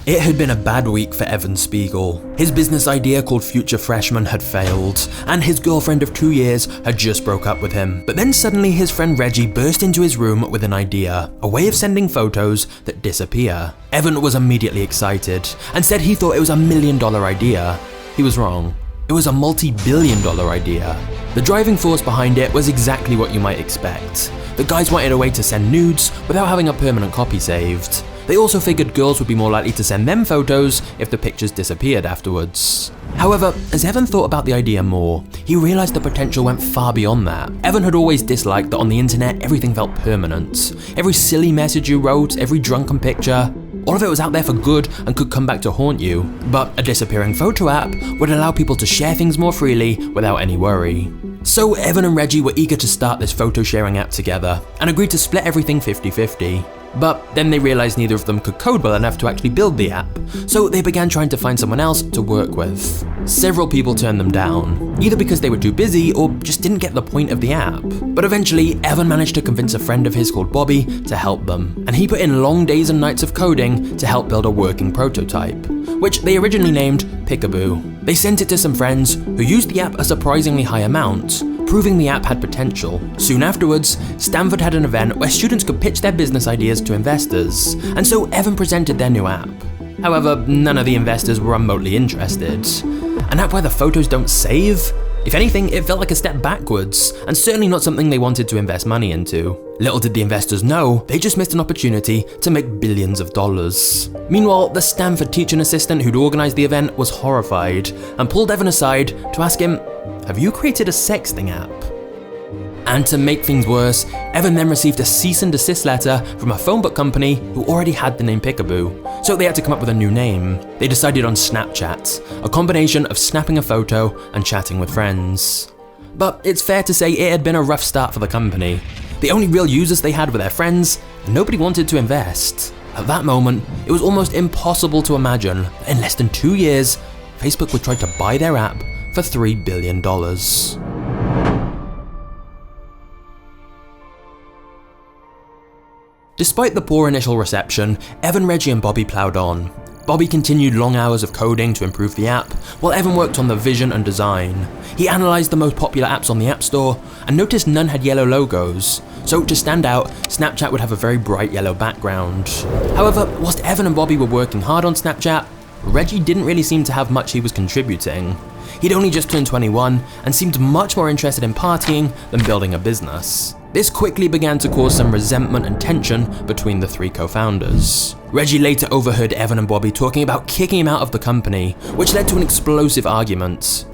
It had been a bad week for Evan Spiegel. His business idea called Future Freshman had failed, and his girlfriend of 2 years had just broke up with him. But then suddenly his friend Reggie burst into his room with an idea, a way of sending photos that disappear. Evan was immediately excited and said he thought it was $1 million idea. He was wrong. It was a multi-billion-dollar idea. The driving force behind it was exactly what you might expect. The guys wanted a way to send nudes without having a permanent copy saved. They also figured girls would be more likely to send them photos if the pictures disappeared afterwards. However, as Evan thought about the idea more, he realized the potential went far beyond that. Evan had always disliked that on the internet everything felt permanent. Every silly message you wrote, every drunken picture, all of it was out there for good and could come back to haunt you. But a disappearing photo app would allow people to share things more freely without any worry. So Evan and Reggie were eager to start this photo sharing app together and agreed to split everything 50-50. But then they realized neither of them could code well enough to actually build the app, so they began trying to find someone else to work with. Several people turned them down, either because they were too busy or just didn't get the point of the app. But eventually, Evan managed to convince a friend of his called Bobby to help them, and he put in long days and nights of coding to help build a working prototype, which they originally named Peekaboo. They sent it to some friends who used the app a surprisingly high amount, proving the app had potential. Soon afterwards, Stanford had an event where students could pitch their business ideas to investors, and so Evan presented their new app. However, none of the investors were remotely interested. An app where the photos don't save? If anything, it felt like a step backwards, and certainly not something they wanted to invest money into. Little did the investors know, they just missed an opportunity to make billions of dollars. Meanwhile, the Stanford teaching assistant who'd organized the event was horrified, and pulled Evan aside to ask him, "Have you created a sexting app?" And to make things worse, Evan then received a cease and desist letter from a phone book company who already had the name Peekaboo, so they had to come up with a new name. They decided on Snapchat, a combination of snapping a photo and chatting with friends. But it's fair to say it had been a rough start for the company. The only real users they had were their friends, and nobody wanted to invest. At that moment, it was almost impossible to imagine that in less than 2 years, Facebook would try to buy their app for $3 billion. Despite the poor initial reception, Evan, Reggie and Bobby ploughed on. Bobby continued long hours of coding to improve the app, while Evan worked on the vision and design. He analysed the most popular apps on the App Store and noticed none had yellow logos, so to stand out, Snapchat would have a very bright yellow background. However, whilst Evan and Bobby were working hard on Snapchat, Reggie didn't really seem to have much he was contributing. He'd only just turned 21 and seemed much more interested in partying than building a business. This quickly began to cause some resentment and tension between the three co-founders. Reggie later overheard Evan and Bobby talking about kicking him out of the company, which led to an explosive argument.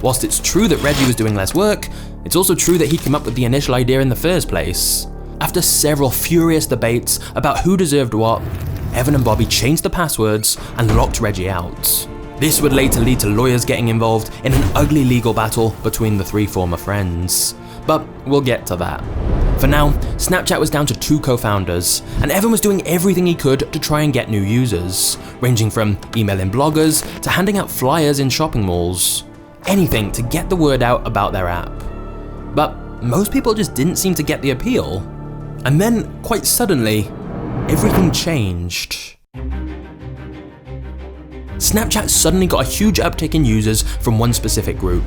Whilst it's true that Reggie was doing less work, it's also true that he'd come up with the initial idea in the first place. After several furious debates about who deserved what, Evan and Bobby changed the passwords and locked Reggie out. This would later lead to lawyers getting involved in an ugly legal battle between the three former friends. But we'll get to that. For now, Snapchat was down to 2 co-founders, and Evan was doing everything he could to try and get new users, ranging from emailing bloggers to handing out flyers in shopping malls. Anything to get the word out about their app. But most people just didn't seem to get the appeal. And then, quite suddenly, everything changed. Snapchat suddenly got a huge uptick in users from one specific group: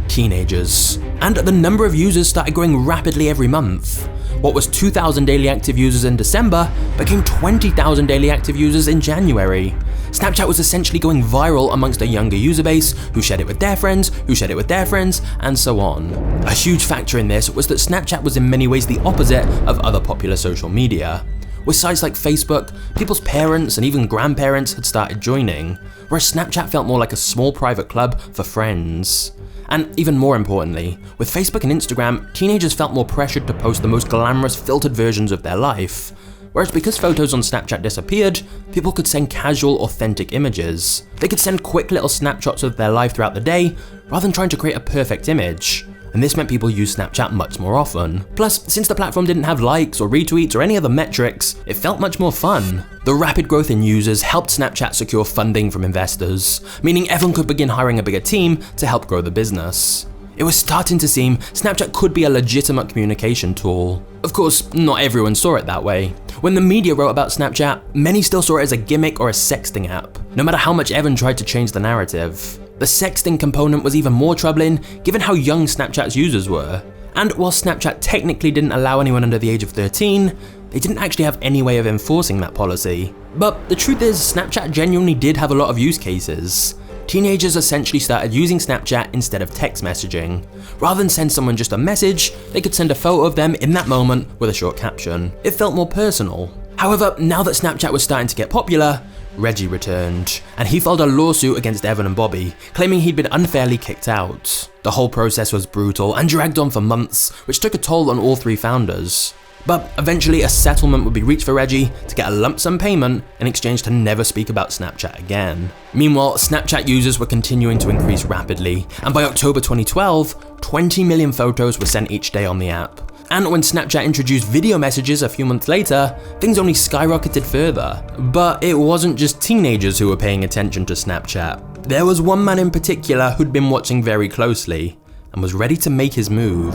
teenagers. And the number of users started growing rapidly every month. What was 2,000 daily active users in December became 20,000 daily active users in January. Snapchat was essentially going viral amongst a younger user base who shared it with their friends, who shared it with their friends, and so on. A huge factor in this was that Snapchat was in many ways the opposite of other popular social media. With sites like Facebook, people's parents and even grandparents had started joining, whereas Snapchat felt more like a small private club for friends. And even more importantly, with Facebook and Instagram, teenagers felt more pressured to post the most glamorous filtered versions of their life. Whereas because photos on Snapchat disappeared, people could send casual, authentic images. They could send quick little snapshots of their life throughout the day, rather than trying to create a perfect image. And this meant people used Snapchat much more often. Plus, since the platform didn't have likes or retweets or any other metrics, it felt much more fun. The rapid growth in users helped Snapchat secure funding from investors, meaning Evan could begin hiring a bigger team to help grow the business. It was starting to seem Snapchat could be a legitimate communication tool. Of course, not everyone saw it that way. When the media wrote about Snapchat, many still saw it as a gimmick or a sexting app, no matter how much Evan tried to change the narrative. The sexting component was even more troubling given how young Snapchat's users were. And while Snapchat technically didn't allow anyone under the age of 13, they didn't actually have any way of enforcing that policy. But the truth is, Snapchat genuinely did have a lot of use cases. Teenagers essentially started using Snapchat instead of text messaging. Rather than send someone just a message, they could send a photo of them in that moment with a short caption. It felt more personal. However, now that Snapchat was starting to get popular, Reggie returned, and he filed a lawsuit against Evan and Bobby, claiming he'd been unfairly kicked out. The whole process was brutal and dragged on for months, which took a toll on all three founders. But eventually a settlement would be reached for Reggie to get a lump sum payment in exchange to never speak about Snapchat again. Meanwhile, Snapchat users were continuing to increase rapidly, and by October 2012, 20 million photos were sent each day on the app. And when Snapchat introduced video messages a few months later, things only skyrocketed further. But it wasn't just teenagers who were paying attention to Snapchat. There was one man in particular who'd been watching very closely and was ready to make his move.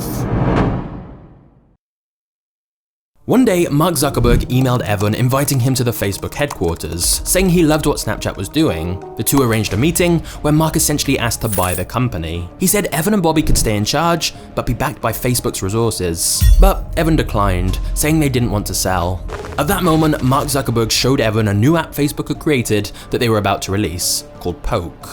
One day, Mark Zuckerberg emailed Evan inviting him to the Facebook headquarters, saying he loved what Snapchat was doing. The two arranged a meeting where Mark essentially asked to buy the company. He said Evan and Bobby could stay in charge, but be backed by Facebook's resources. But Evan declined, saying they didn't want to sell. At that moment, Mark Zuckerberg showed Evan a new app Facebook had created that they were about to release, called Poke,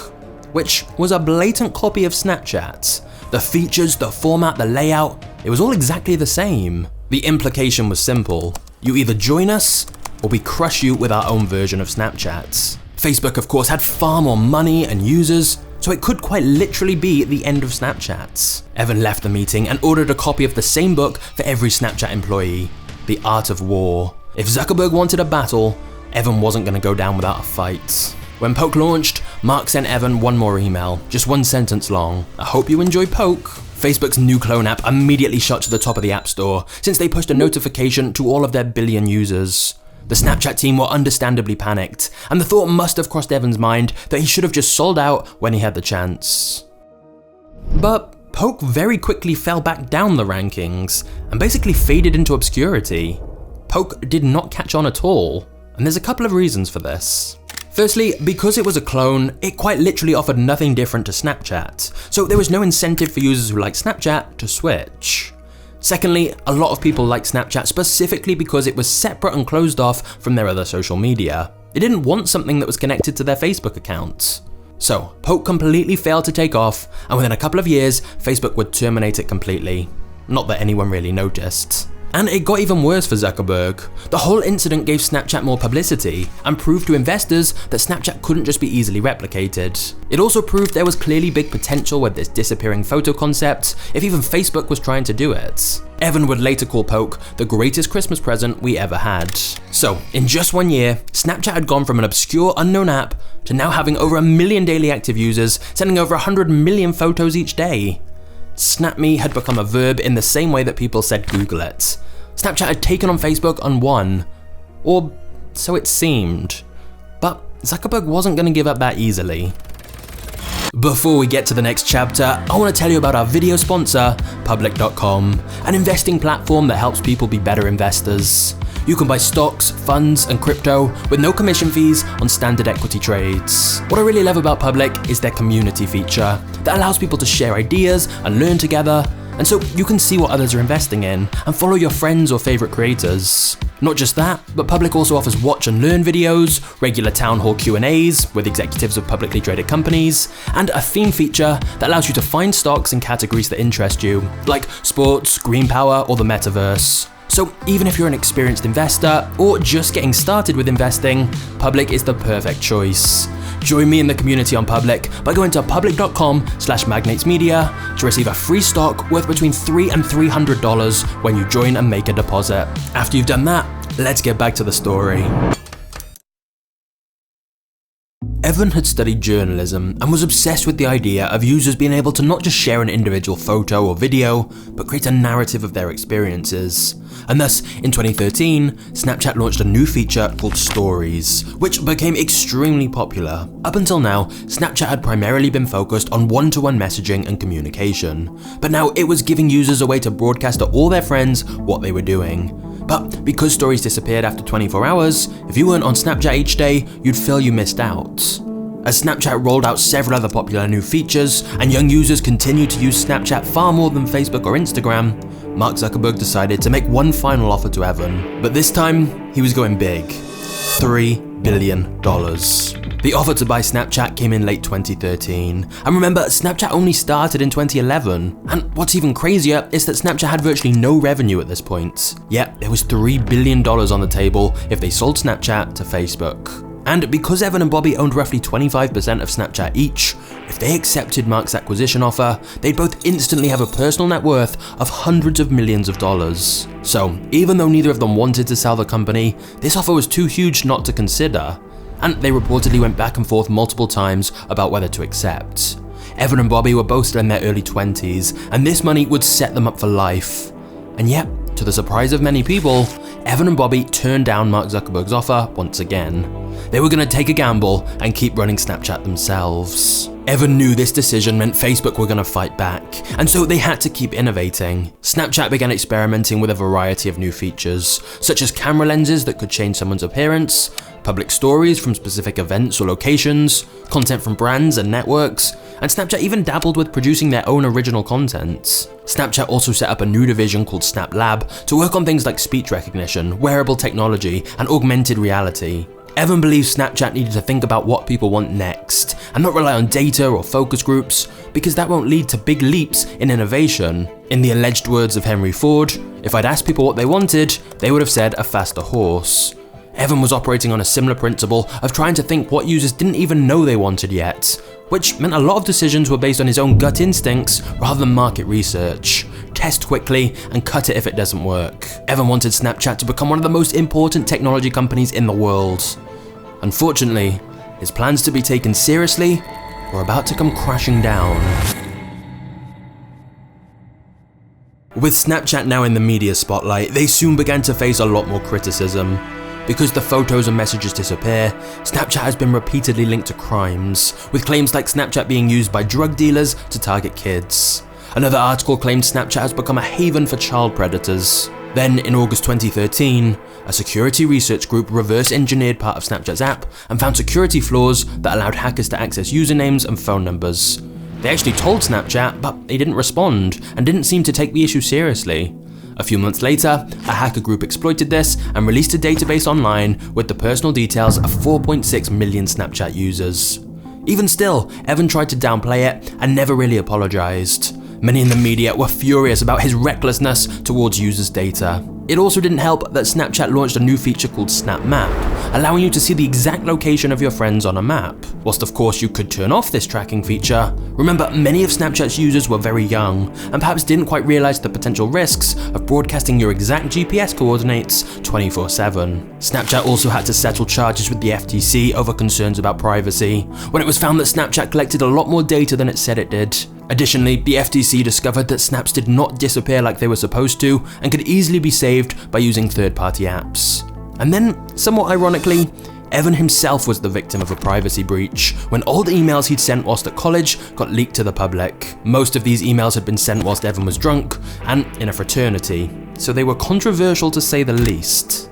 which was a blatant copy of Snapchat. The features, the format, the layout, it was all exactly the same. The implication was simple. You either join us, or we crush you with our own version of Snapchat. Facebook, of course, had far more money and users, so it could quite literally be the end of Snapchat. Evan left the meeting and ordered a copy of the same book for every Snapchat employee, The Art of War. If Zuckerberg wanted a battle, Evan wasn't going to go down without a fight. When Poke launched, Mark sent Evan one more email, just one sentence long. I hope you enjoy Poke. Facebook's new clone app immediately shot to the top of the App Store, since they pushed a notification to all of their billion users. The Snapchat team were understandably panicked, and the thought must have crossed Evan's mind that he should have just sold out when he had the chance. But Poke very quickly fell back down the rankings, and basically faded into obscurity. Poke did not catch on at all, and there's a couple of reasons for this. Firstly, because it was a clone, it quite literally offered nothing different to Snapchat, so there was no incentive for users who like Snapchat to switch. Secondly, a lot of people liked Snapchat specifically because it was separate and closed off from their other social media. They didn't want something that was connected to their Facebook account. So, Poke completely failed to take off, and within a couple of years, Facebook would terminate it completely. Not that anyone really noticed. And it got even worse for Zuckerberg. The whole incident gave Snapchat more publicity and proved to investors that Snapchat couldn't just be easily replicated. It also proved there was clearly big potential with this disappearing photo concept, if even Facebook was trying to do it. Evan would later call Poke the greatest Christmas present we ever had. So, in just 1 year, Snapchat had gone from an obscure, unknown app to now having over 1 million daily active users, sending over 100 million photos each day. Snap Me had become a verb in the same way that people said Google it. Snapchat had taken on Facebook and won. Or so it seemed. But Zuckerberg wasn't going to give up that easily. Before we get to the next chapter, I want to tell you about our video sponsor, Public.com, an investing platform that helps people be better investors. You can buy stocks, funds, and crypto with no commission fees on standard equity trades. What I really love about Public is their community feature that allows people to share ideas and learn together, and so you can see what others are investing in and follow your friends or favorite creators. Not just that, but Public also offers watch and learn videos, regular town hall Q&As with executives of publicly traded companies, and a theme feature that allows you to find stocks in categories that interest you, like sports, green power, or the metaverse. So even if you're an experienced investor or just getting started with investing, Public is the perfect choice. Join me in the community on Public by going to public.com/magnatesmedia to receive a free stock worth between $3 and $300 when you join and make a deposit. After you've done that, let's get back to the story. Evan had studied journalism and was obsessed with the idea of users being able to not just share an individual photo or video, but create a narrative of their experiences. And thus, in 2013, Snapchat launched a new feature called Stories, which became extremely popular. Up until now, Snapchat had primarily been focused on one-to-one messaging and communication, but now it was giving users a way to broadcast to all their friends what they were doing. But because Stories disappeared after 24 hours, if you weren't on Snapchat each day, you'd feel you missed out. As Snapchat rolled out several other popular new features, and young users continued to use Snapchat far more than Facebook or Instagram, Mark Zuckerberg decided to make one final offer to Evan. But this time, he was going big. $3 billion. The offer to buy Snapchat came in late 2013, and remember, Snapchat only started in 2011, and what's even crazier is that Snapchat had virtually no revenue at this point. Yet, there was $3 billion on the table if they sold Snapchat to Facebook. And because Evan and Bobby owned roughly 25% of Snapchat each, if they accepted Mark's acquisition offer, they'd both instantly have a personal net worth of hundreds of millions of dollars. So, even though neither of them wanted to sell the company, this offer was too huge not to consider. And they reportedly went back and forth multiple times about whether to accept. Evan and Bobby were both still in their early 20s, and this money would set them up for life. And yet, to the surprise of many people, Evan and Bobby turned down Mark Zuckerberg's offer once again. They were going to take a gamble and keep running Snapchat themselves. Evan knew this decision meant Facebook were going to fight back, and so they had to keep innovating. Snapchat began experimenting with a variety of new features, such as camera lenses that could change someone's appearance, public stories from specific events or locations, content from brands and networks, and Snapchat even dabbled with producing their own original content. Snapchat also set up a new division called Snap Lab to work on things like speech recognition, wearable technology, and augmented reality. Evan believes Snapchat needed to think about what people want next, and not rely on data or focus groups, because that won't lead to big leaps in innovation. In the alleged words of Henry Ford, if I'd asked people what they wanted, they would have said a faster horse. Evan was operating on a similar principle of trying to think what users didn't even know they wanted yet, which meant a lot of decisions were based on his own gut instincts rather than market research. Test quickly and cut it if it doesn't work. Evan wanted Snapchat to become one of the most important technology companies in the world. Unfortunately, his plans to be taken seriously were about to come crashing down. With Snapchat now in the media spotlight, they soon began to face a lot more criticism. Because the photos and messages disappear, Snapchat has been repeatedly linked to crimes, with claims like Snapchat being used by drug dealers to target kids. Another article claimed Snapchat has become a haven for child predators. Then, in August 2013, a security research group reverse-engineered part of Snapchat's app and found security flaws that allowed hackers to access usernames and phone numbers. They actually told Snapchat, but they didn't respond and didn't seem to take the issue seriously. A few months later, a hacker group exploited this and released a database online with the personal details of 4.6 million Snapchat users. Even still, Evan tried to downplay it and never really apologized. Many in the media were furious about his recklessness towards users' data. It also didn't help that Snapchat launched a new feature called Snap Map, allowing you to see the exact location of your friends on a map. Whilst of course you could turn off this tracking feature, remember many of Snapchat's users were very young and perhaps didn't quite realize the potential risks of broadcasting your exact GPS coordinates 24/7. Snapchat also had to settle charges with the FTC over concerns about privacy, when it was found that Snapchat collected a lot more data than it said it did. Additionally, the FTC discovered that snaps did not disappear like they were supposed to and could easily be saved by using third-party apps. And then, somewhat ironically, Evan himself was the victim of a privacy breach when old emails he'd sent whilst at college got leaked to the public. Most of these emails had been sent whilst Evan was drunk and in a fraternity, so they were controversial to say the least.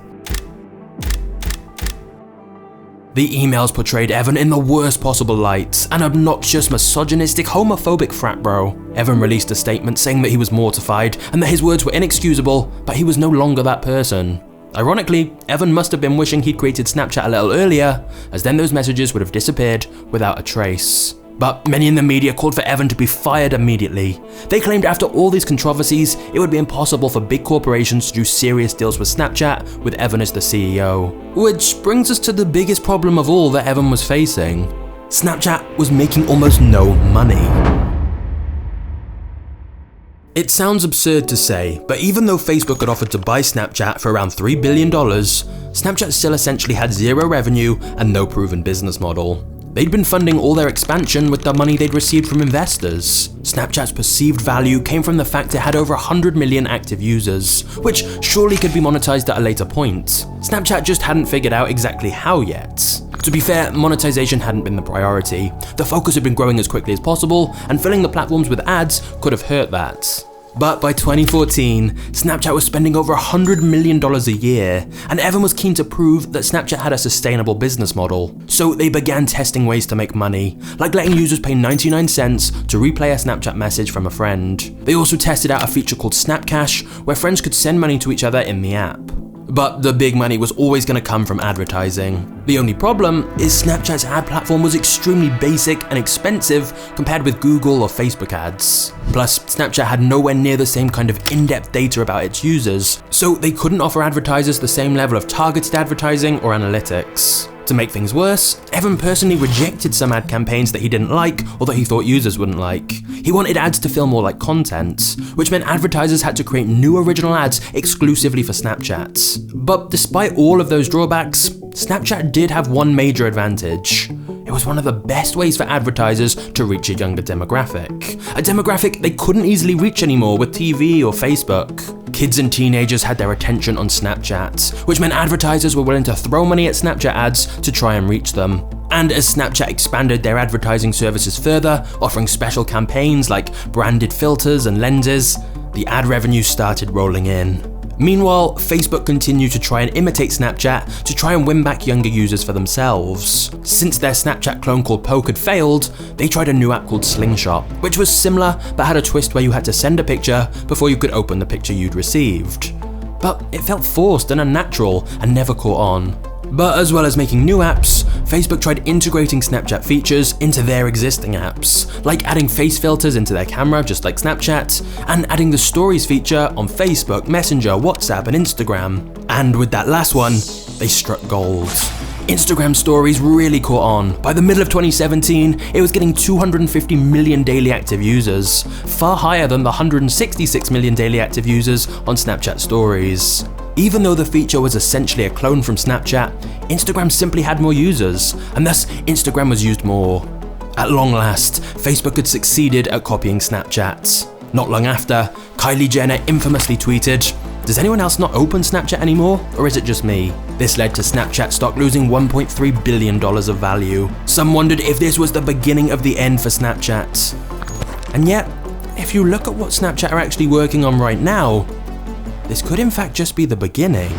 The emails portrayed Evan in the worst possible light, an obnoxious, misogynistic, homophobic frat bro. Evan released a statement saying that he was mortified and that his words were inexcusable, but he was no longer that person. Ironically, Evan must have been wishing he'd created Snapchat a little earlier, as then those messages would have disappeared without a trace. But many in the media called for Evan to be fired immediately. They claimed after all these controversies, it would be impossible for big corporations to do serious deals with Snapchat with Evan as the CEO. Which brings us to the biggest problem of all that Evan was facing. Snapchat was making almost no money. It sounds absurd to say, but even though Facebook had offered to buy Snapchat for around $3 billion, Snapchat still essentially had zero revenue and no proven business model. They'd been funding all their expansion with the money they'd received from investors. Snapchat's perceived value came from the fact it had over 100 million active users, which surely could be monetized at a later point. Snapchat just hadn't figured out exactly how yet. To be fair, monetization hadn't been the priority. The focus had been growing as quickly as possible, and filling the platforms with ads could have hurt that. But by 2014, Snapchat was spending over $100 million a year, and everyone was keen to prove that Snapchat had a sustainable business model. So they began testing ways to make money, like letting users pay 99 cents to replay a Snapchat message from a friend. They also tested out a feature called Snapcash, where friends could send money to each other in the app. But the big money was always going to come from advertising. The only problem is Snapchat's ad platform was extremely basic and expensive compared with Google or Facebook ads. Plus, Snapchat had nowhere near the same kind of in-depth data about its users, so they couldn't offer advertisers the same level of targeted advertising or analytics. To make things worse, Evan personally rejected some ad campaigns that he didn't like or that he thought users wouldn't like. He wanted ads to feel more like content, which meant advertisers had to create new original ads exclusively for Snapchat. But despite all of those drawbacks, Snapchat did have one major advantage. It was one of the best ways for advertisers to reach a younger demographic. A demographic they couldn't easily reach anymore with TV or Facebook. Kids and teenagers had their attention on Snapchat, which meant advertisers were willing to throw money at Snapchat ads to try and reach them. And as Snapchat expanded their advertising services further, offering special campaigns like branded filters and lenses, the ad revenue started rolling in. Meanwhile, Facebook continued to try and imitate Snapchat to try and win back younger users for themselves. Since their Snapchat clone called Poke had failed, they tried a new app called Slingshot, which was similar but had a twist where you had to send a picture before you could open the picture you'd received. But it felt forced and unnatural and never caught on. But as well as making new apps, Facebook tried integrating Snapchat features into their existing apps, like adding face filters into their camera just like Snapchat, and adding the Stories feature on Facebook, Messenger, WhatsApp, and Instagram. And with that last one, they struck gold. Instagram Stories really caught on. By the middle of 2017, it was getting 250 million daily active users, far higher than the 166 million daily active users on Snapchat Stories. Even though the feature was essentially a clone from Snapchat, Instagram simply had more users, and thus Instagram was used more. At long last, Facebook had succeeded at copying Snapchat. Not long after, Kylie Jenner infamously tweeted, "Does anyone else not open Snapchat anymore, or is it just me?" This led to Snapchat stock losing $1.3 billion of value. Some wondered if this was the beginning of the end for Snapchat. And yet, if you look at what Snapchat are actually working on right now, this could in fact just be the beginning.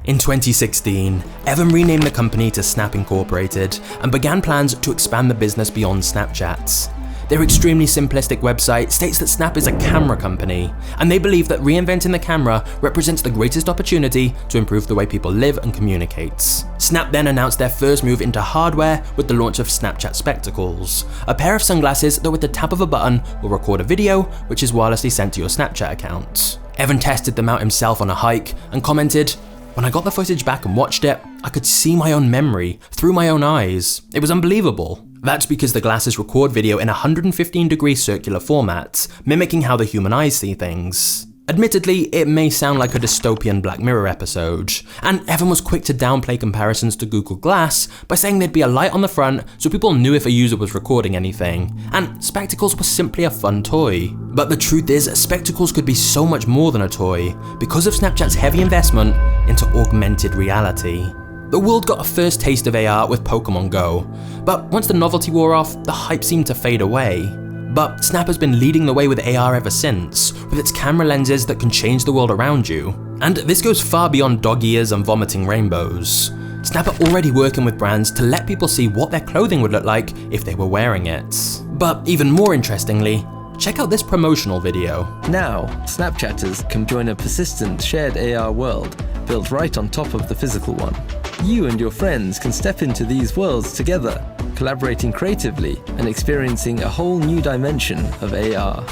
In 2016, Evan renamed the company to Snap Incorporated and began plans to expand the business beyond Snapchat. Their extremely simplistic website states that Snap is a camera company, and they believe that reinventing the camera represents the greatest opportunity to improve the way people live and communicate. Snap then announced their first move into hardware with the launch of Snapchat Spectacles, a pair of sunglasses that with the tap of a button will record a video which is wirelessly sent to your Snapchat account. Evan tested them out himself on a hike and commented, "When I got the footage back and watched it, I could see my own memory through my own eyes. It was unbelievable." That's because the glasses record video in a 115-degree circular format, mimicking how the human eyes see things. Admittedly, it may sound like a dystopian Black Mirror episode, and Evan was quick to downplay comparisons to Google Glass by saying there'd be a light on the front so people knew if a user was recording anything, and Spectacles was simply a fun toy. But the truth is, Spectacles could be so much more than a toy because of Snapchat's heavy investment into augmented reality. The world got a first taste of AR with Pokemon Go, but once the novelty wore off, the hype seemed to fade away. But Snap has been leading the way with AR ever since, with its camera lenses that can change the world around you. And this goes far beyond dog ears and vomiting rainbows. Snap are already working with brands to let people see what their clothing would look like if they were wearing it. But even more interestingly, check out this promotional video. Now, Snapchatters can join a persistent shared AR world built right on top of the physical one. You and your friends can step into these worlds together, collaborating creatively and experiencing a whole new dimension of AR.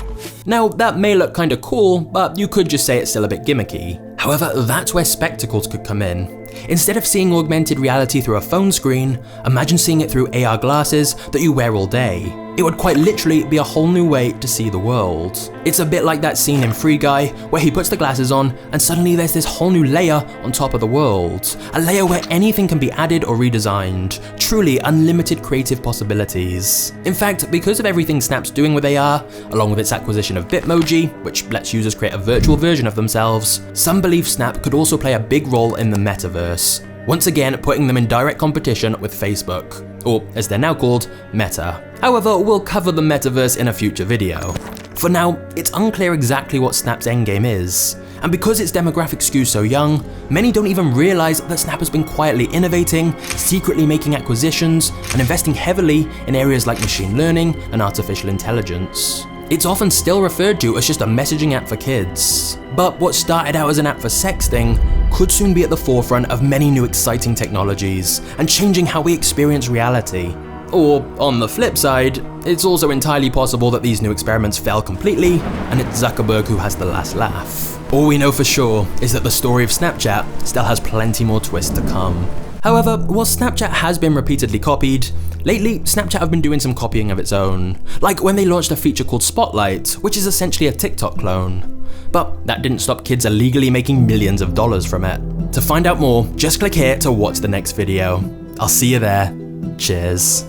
Now, that may look kinda cool, but you could just say it's still a bit gimmicky. However, that's where Spectacles could come in. Instead of seeing augmented reality through a phone screen, imagine seeing it through AR glasses that you wear all day. It would quite literally be a whole new way to see the world. It's a bit like that scene in Free Guy where he puts the glasses on and suddenly there's this whole new layer on top of the world. A layer where anything can be added or redesigned. Truly unlimited creative possibilities. In fact, because of everything Snap's doing with AR, along with its acquisition of Bitmoji, which lets users create a virtual version of themselves, some believe Snap could also play a big role in the metaverse. Once again, putting them in direct competition with Facebook, or as they're now called, Meta. However, we'll cover the metaverse in a future video. For now, it's unclear exactly what Snap's endgame is, and because its demographic skews so young, many don't even realize that Snap has been quietly innovating, secretly making acquisitions, and investing heavily in areas like machine learning and artificial intelligence. It's often still referred to as just a messaging app for kids. But what started out as an app for sexting could soon be at the forefront of many new exciting technologies and changing how we experience reality. Or, on the flip side, it's also entirely possible that these new experiments fail completely and it's Zuckerberg who has the last laugh. All we know for sure is that the story of Snapchat still has plenty more twists to come. However, while Snapchat has been repeatedly copied, lately Snapchat have been doing some copying of its own, like when they launched a feature called Spotlight, which is essentially a TikTok clone. But that didn't stop kids illegally making millions of dollars from it. To find out more, just click here to watch the next video. I'll see you there. Cheers.